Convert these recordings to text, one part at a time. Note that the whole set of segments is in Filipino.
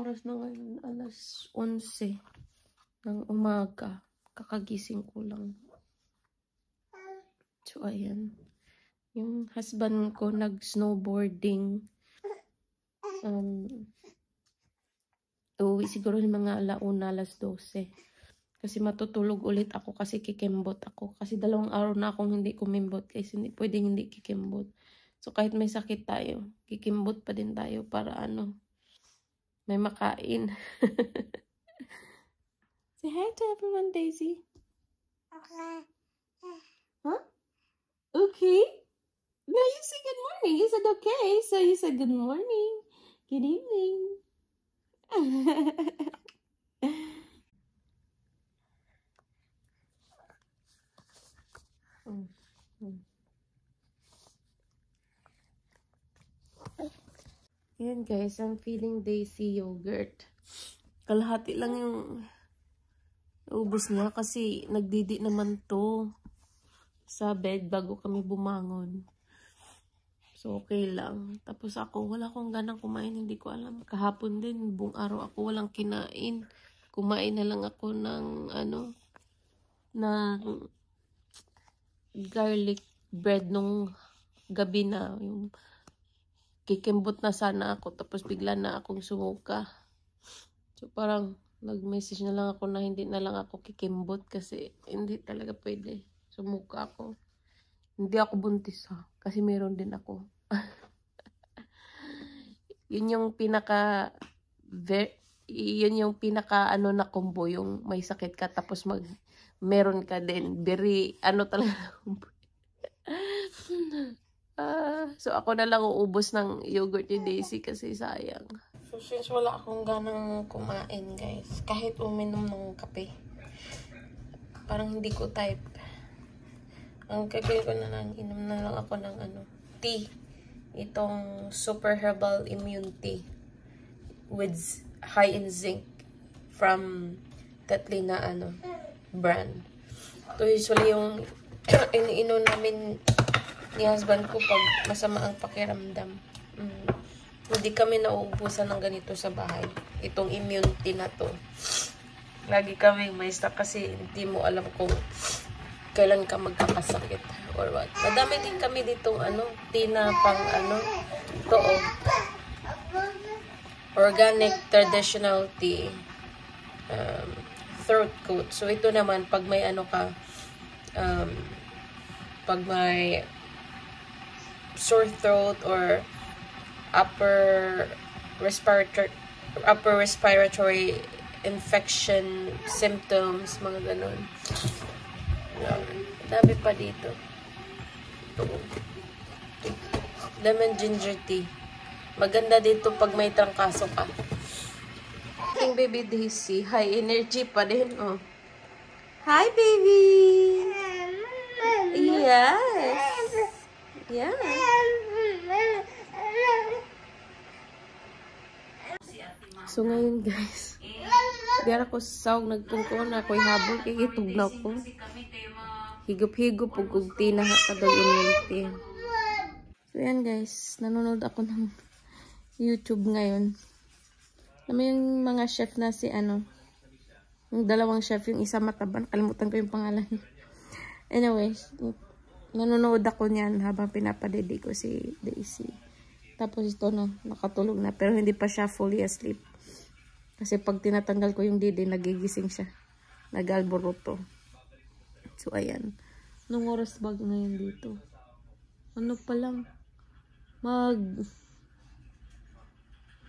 oras na ngayon? Alas 11 ng umaga. Kakagising ko lang. So, ayan. Yung husband ko nag-snowboarding. Uwi siguro ng mga alauna, alas 12. Kasi matutulog ulit ako kasi kikembot ako. Kasi 2 araw na akong hindi kumimbot. Kasi hindi pwedeng hindi kikembot. So, kahit may sakit tayo, kikimbot pa din tayo para may makain. Say hi to everyone, Daisy. Okay. Huh? Okay? No, you said good morning. You said okay. So, you said good morning. Good evening. Yan guys, I'm feeling Daisy yogurt. Kalahati lang yung ubos niya kasi nagdidi naman to sa bed bago kami bumangon. So, okay lang. Tapos ako, wala akong ganang kumain. Hindi ko alam. Kahapon din, buong araw ako walang kinain. Kumain na lang ako ng garlic bread nung gabi na. Yung kikimbot na sana ako. Tapos bigla na akong sumuka. So, parang nag-message na lang ako na hindi na lang ako kikimbot kasi hindi talaga pwede. Sumuka ako. Hindi ako buntis ha. Kasi meron din ako. Yun yung pinaka na combo. Yung may sakit ka tapos meron ka din. Very talaga. So ako na lang uubos ng yogurt ni Daisy kasi sayang. So since wala akong ganang kumain guys. Kahit uminom ng kape. Parang hindi ko type. Ang gagawin ko na lang, inom na lang ako ng tea. Itong Super Herbal Immune Tea with high in zinc from Tatlina brand. Ito usually yung iniinom namin ni husband ko pag masama ang pakiramdam. Hindi kami nauubusan ng ganito sa bahay. Itong immune tea na to. Lagi kami may stock kasi hindi mo alam kung kailan ka magkakasakit or what. Madami din kami ditong tea na pang ito organic traditional tea. Throat coat. So ito naman pag may pag may sore throat or upper respiratory infection symptoms, mga ganun. Dami pa dito. Lemon ginger tea. Maganda dito pag may trangkaso ka. Aking baby Daisy, high energy pa din. Oh. Hi baby! Yes! Yeah! So ngayon guys, dira ko sa nagtungkon na ako'y habol kay itugnaw ko. Higup-higup ug tina kadog immunity. So yan guys, nanonood ako ng YouTube ngayon. Alam yung mga chef na si yung 2 chef, yung isa mataba, kalimutan ko yung pangalan. Anyways, nanonood ako niyan habang pinapadede ko si Daisy. Tapos ito na, nakatulog na pero hindi pa siya fully asleep. Kasi pag tinatanggal ko yung dede, nagigising siya. Nag-alboroto. So, ayan. Anong oras ba ngayon dito? Ano pa lang?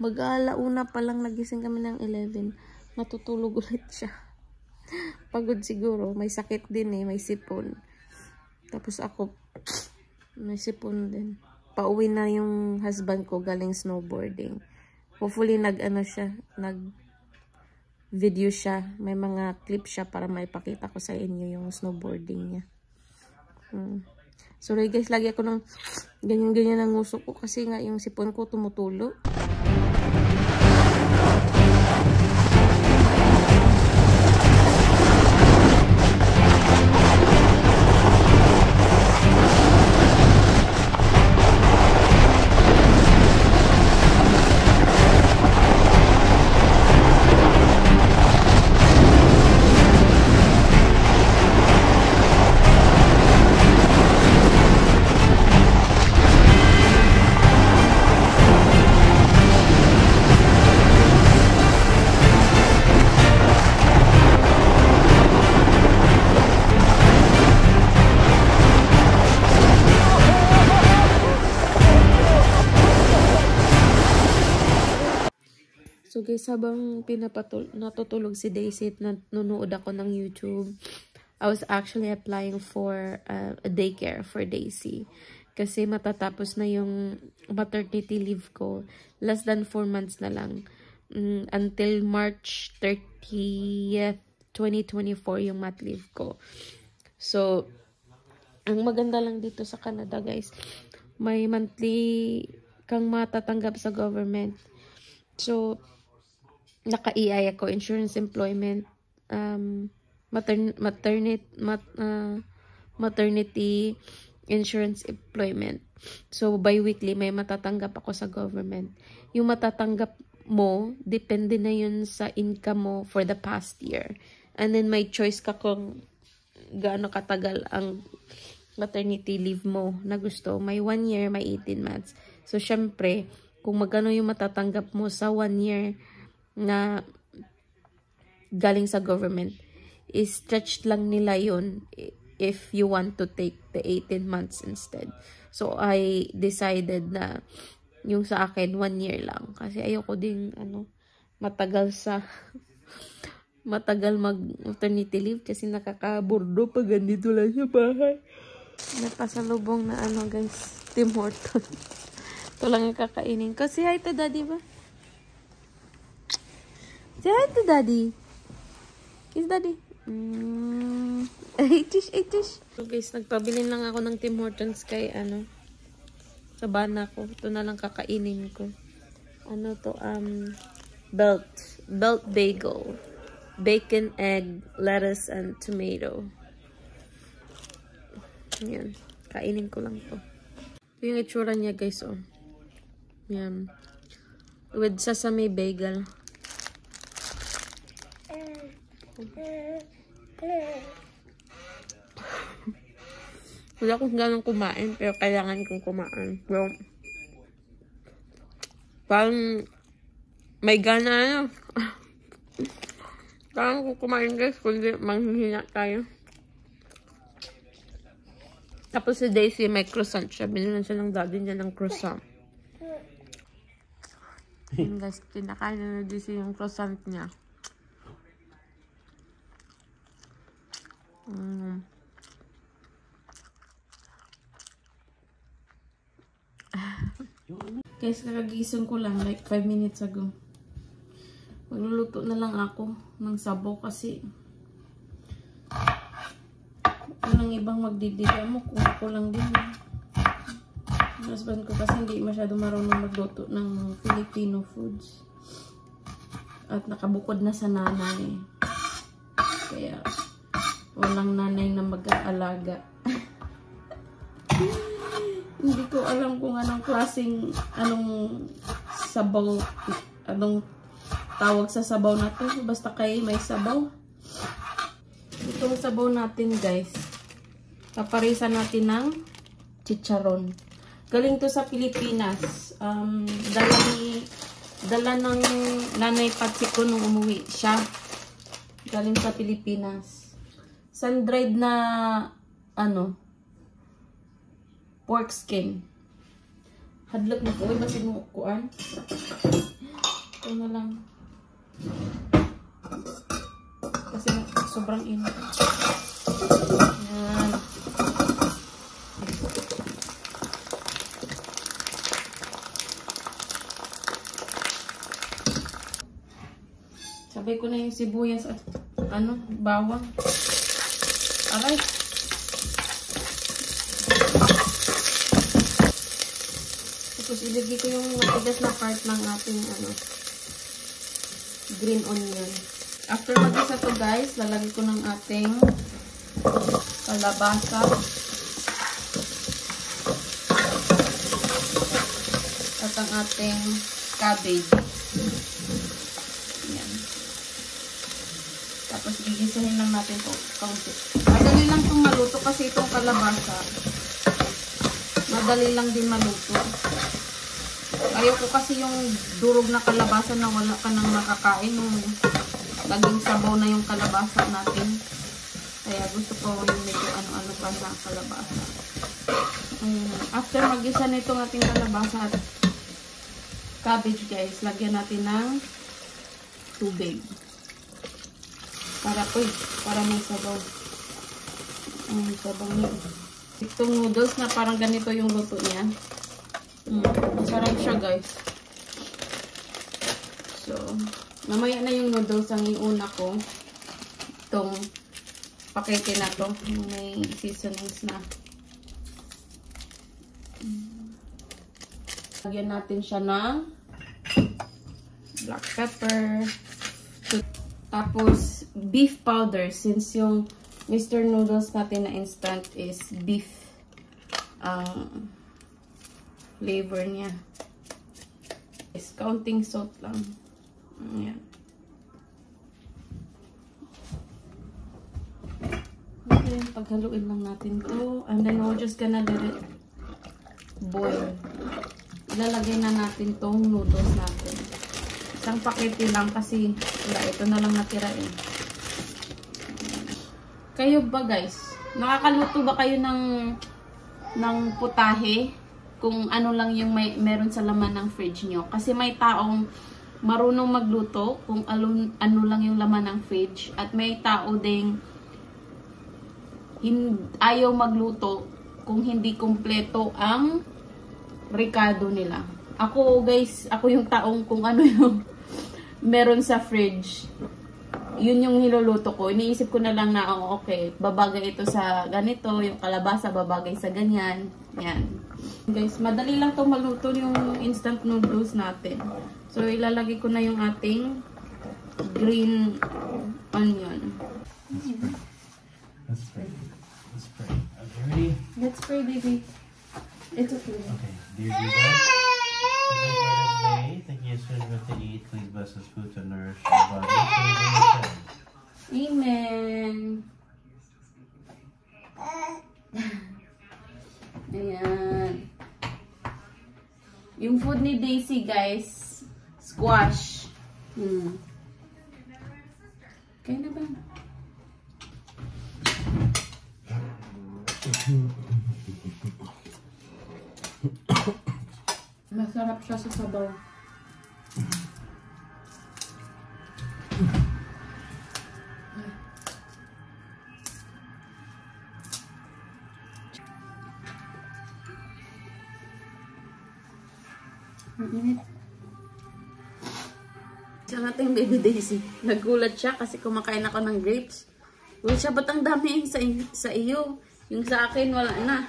Mag-alauna pa lang nagising kami ng 11. Matutulog ulit siya. Pagod siguro. May sakit din may sipon. Tapos ako, may sipon din. Pauwi na yung husband ko galing snowboarding. Hopefully nag-video siya. May mga clip siya para maipakita ko sa inyo yung snowboarding niya. Sorry guys, lagi ako ng ganyan-ganyan ng nguso ko kasi nga yung sipon ko tumutulo. So guys, habang natutulog si Daisy at nanonood ako ng YouTube, I was actually applying for a daycare for Daisy. Kasi matatapos na yung maternity leave ko. Less than 4 months na lang. Until March 30th, 2024 yung mat leave ko. So, ang maganda lang dito sa Canada, guys, may monthly kang matatanggap sa government. So, naka-EI ako, insurance employment, maternity insurance employment. So, bi-weekly may matatanggap ako sa government. Yung matatanggap mo, depende na yun sa income mo for the past year. And then, may choice ka kung gaano katagal ang maternity leave mo na gusto. May 1 year, may 18 months. So, syempre, kung magkano yung matatanggap mo sa 1 year na galing sa government, is-stretch lang nila yun if you want to take the 18 months instead. So, I decided na yung sa akin, 1 year lang. Kasi ayoko ding, matagal mag-maternity leave kasi nakakaburdo pag ganito lang sa bahay. May pasalubong na guys, Tim Hortons. Ito lang yung kakainin ko. Say hi to daddy ba? Say hi to daddy. Is daddy? Itish. So guys, nagpabili lang ako ng Tim Hortons kay sa bana ko. Ito na lang kakainin ko. Belt bagel. Bacon, egg, lettuce, and tomato. Yan. Kainin ko lang to. Ito yung itsura niya guys, oh. Yan. With sesame bagel. Wala akong ganang kumain, pero kailangan kong kumain. Pero, parang may gana parang kung kumain guys, kundi manghihina tayo. Tapos si Daisy may croissant siya. Binilan siya ng daddy niya ng croissant. Yun guys, kinakain na Daisy yung croissant niya. Guys, kakagising ko lang like 5 minutes ago. Magluluto na lang ako ng sabaw kasi walang ibang magdidiga mo kung ako lang din. Ang husband ko kasi hindi masyado marunong magluto ng Filipino foods. At nakabukod na sa nanay. Kaya walang nanay na mag-aalaga. Hindi ko alam kung anong klaseng, sabaw, anong tawag sa sabaw na to. Basta kayo may sabaw. Itong sabaw natin guys, paparisan natin ng chicharon. Galing to sa Pilipinas. Dala ng nanay Patsi ko nung umuwi siya. Galing sa Pilipinas. Sun-dried na, pork skin. Hadlok na ko. Uy, basin mo kuan. Ito na lang. Kasi sobrang init. Yan. Sabay ko na yung sibuyas at bawang. Aray. Tapos ilagay ko yung matigas na part ng ating green onion. After mag-isa to guys, lalagay ko ng ating kalabasa. At ang ating cabbage. Yan. Tapos gigisahin lang natin ito kaunti. Madali lang itong maluto kasi itong kalabasa. Madali lang din maluto. Ayoko kasi yung durog na kalabasa na wala ka nang nakakain. Yung laging sabaw na yung kalabasa natin. Kaya gusto ko yung medyo ano-ano pa na kalabasa. After mag-isa nitong ating kalabasa at cabbage guys, lagyan natin ng tubig. Para may sabaw. May sabaw niya. Itong noodles na parang ganito yung luto niya. Masarap siya, guys. So, mamaya na yung noodles ang iuna ko. Itong pakete na to. May seasonings na. Lagyan natin siya ng black pepper. Tapos, beef powder. Since yung Mr. Noodles natin na instant is beef ang flavor niya. Is counting salt lang. Ayan. Okay, paghaluin lang natin to. And then we're just gonna let it boil. Ilalagay na natin tong noodles natin. Isang pakete lang kasi wala, ito na lang natira eh. Kayo ba guys? Nakakaluto ba kayo ng putahe? Kung ano lang yung meron sa laman ng fridge nyo? Kasi may taong marunong magluto kung ano lang yung laman ng fridge. At may tao ding ayaw magluto kung hindi kumpleto ang recado nila. Ako guys, ako yung taong kung ano yung meron sa fridge, yun yung niluluto ko. Iniisip ko na lang na, oh, okay, babagay ito sa ganito, yung kalabasa babagay sa ganyan. Yan. Guys, madali lang to maluto yung instant noodles natin. So, ilalagay ko na yung ating green onion. Let's pray. Let's pray. Okay, ready? Let's pray, baby. It's okay. Okay. Dear Jesus, thank you for this day. Thank you so much to eat. Please bless us food to nourish our body. Amen. Ayan. Yung food ni Daisy, guys, squash. Kaya na ba? Masarap siya sa sabaw. Siya natin baby Daisy. Nagulat siya kasi kumakain ako ng grapes. Well, siya ba't ang dami sa iyo? Yung sa akin wala na.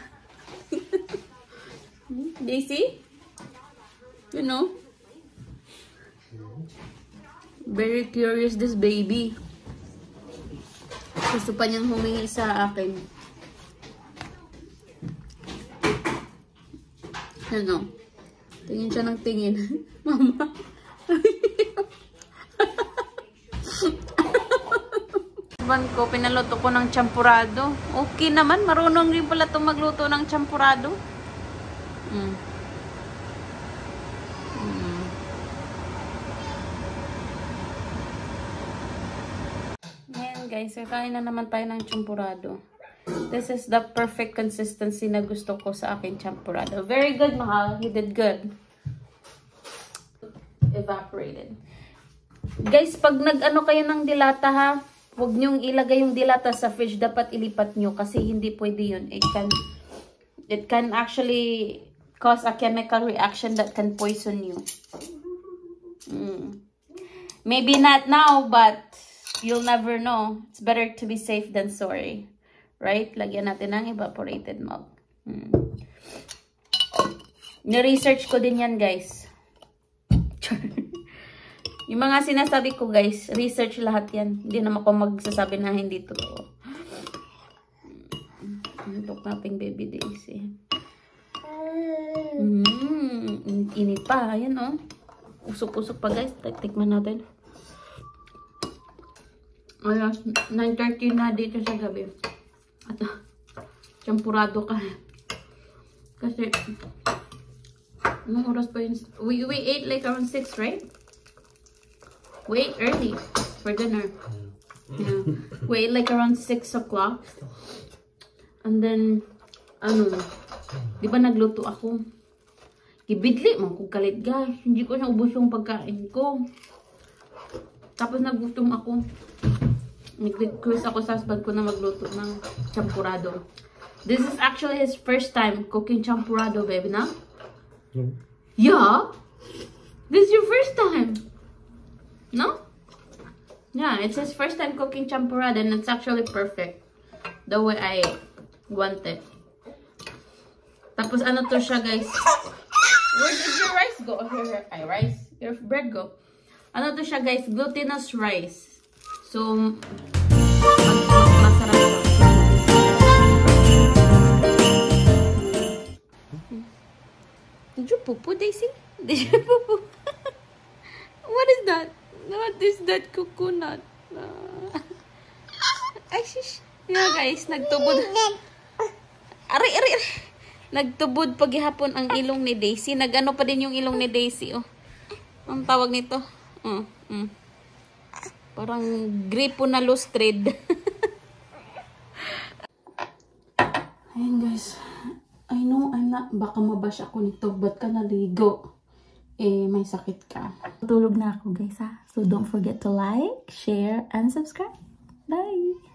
Daisy? You know? Very curious this baby. Gusto pa niyang humingi sa akin. Ano? Tingin siya ng tingin. Mama. Ban ko, pinaluto ko ng champurado. Okay naman, marunong rin pala itong magluto ng champurado. Ngayon guys, kakain na naman tayo ng champurado. This is the perfect consistency na gusto ko sa akin champurado. Very good, mahal. You did good. Evaporated. Guys, pag nag-ano kayo ng dilata ha, huwag nyong ilagay yung dilata sa fridge. Dapat ilipat nyo kasi hindi pwede yun. It can actually cause a chemical reaction that can poison you. Maybe not now, but you'll never know. It's better to be safe than sorry. Right? Lagyan natin ng evaporated milk. Ni-research ko din yan, guys. Yung mga sinasabi ko, guys, research lahat yan. Hindi naman ako magsasabi na hindi totoo. Antok nating baby Daisy. Init pa. Ayan, oh. Usok-usok pa, guys. Tikman natin. Alas, 9:30 na dito sa gabi. At champurado ka. Kasi, anong oras pa yun? We ate like around 6, right? We ate early for dinner. Yeah. We ate like around 6 o'clock. And then, di ba nagluto ako? Gibidli man kung kalit guys. Hindi ko naubos yung pagkain ko. Tapos nagutom ako. Nag-request ako sa husband ko na magluto ng champurrado. This is actually his first time cooking champurrado, baby, na? No. Yeah? This is your first time? No? Yeah, it's his first time cooking champurrado and it's actually perfect. The way I want it. Tapos ano to siya, guys? Where did your rice go? Here, rice? Your bread go? Ano to siya, guys? Glutinous rice. So, masarap to. Did you poo-poo, Daisy? Did you poo-poo? What is that? What is that coconut? Ay, shish. Yeah, guys, nagtubod. Ari. Nagtubod paghihapon ang ilong ni Daisy. Nagano pa din yung ilong ni Daisy, oh. Ang tawag nito? Parang gripo na lustred. Ayan, guys. I know I'm not, baka mabash ako nito. Ba't ka naligo? Eh, may sakit ka. Tulog na ako, guys, ha? So don't forget to like, share, and subscribe. Bye!